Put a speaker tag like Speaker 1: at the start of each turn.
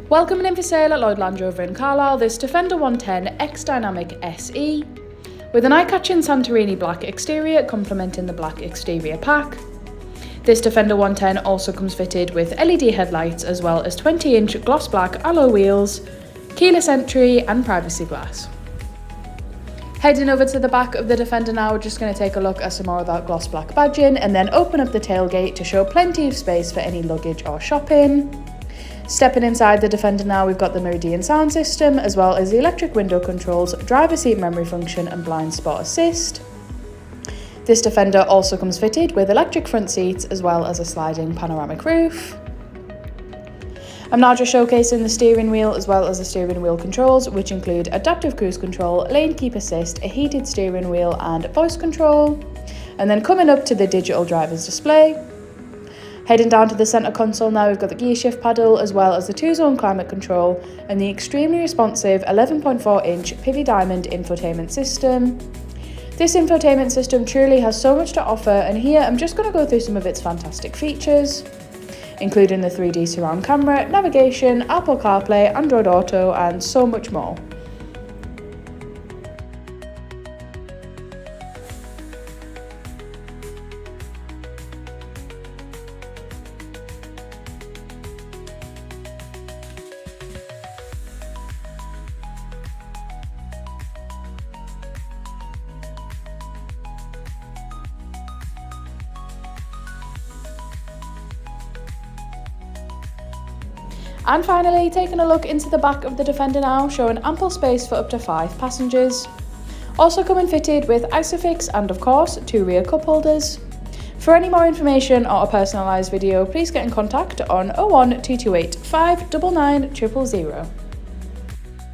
Speaker 1: Welcome in for sale at Lloyd Land Rover in Carlisle, this Defender 110 X-Dynamic SE with an eye-catching Santorini Black Exterior complementing the black exterior pack. This Defender 110 also comes fitted with LED headlights as well as 20-inch gloss black alloy wheels, keyless entry and privacy glass. Heading over to the back of the Defender now, we're just going to take a look at some more of that gloss black badging and then open up the tailgate to show plenty of space for any luggage or shopping. Stepping inside the Defender now, we've got the Meridian sound system as well as the electric window controls, driver seat memory function and blind spot assist. This Defender also comes fitted with electric front seats as well as a sliding panoramic roof. I'm now just showcasing the steering wheel as well as the steering wheel controls, which include adaptive cruise control, lane keep assist, a heated steering wheel and voice control. And then coming up to the digital driver's display. Heading down to the centre console now, we've got the gear shift paddle as well as the 2-zone climate control and the extremely responsive 11.4-inch Pivi Diamond infotainment system. This infotainment system truly has so much to offer, and here I'm just going to go through some of its fantastic features, including the 3D surround camera, navigation, Apple CarPlay, Android Auto and so much more. And finally, taking a look into the back of the Defender now, showing ample space for up to 5 passengers. Also coming fitted with ISOFIX and of course 2 rear cup holders. For any more information or a personalised video, please get in contact on 01228 599 000.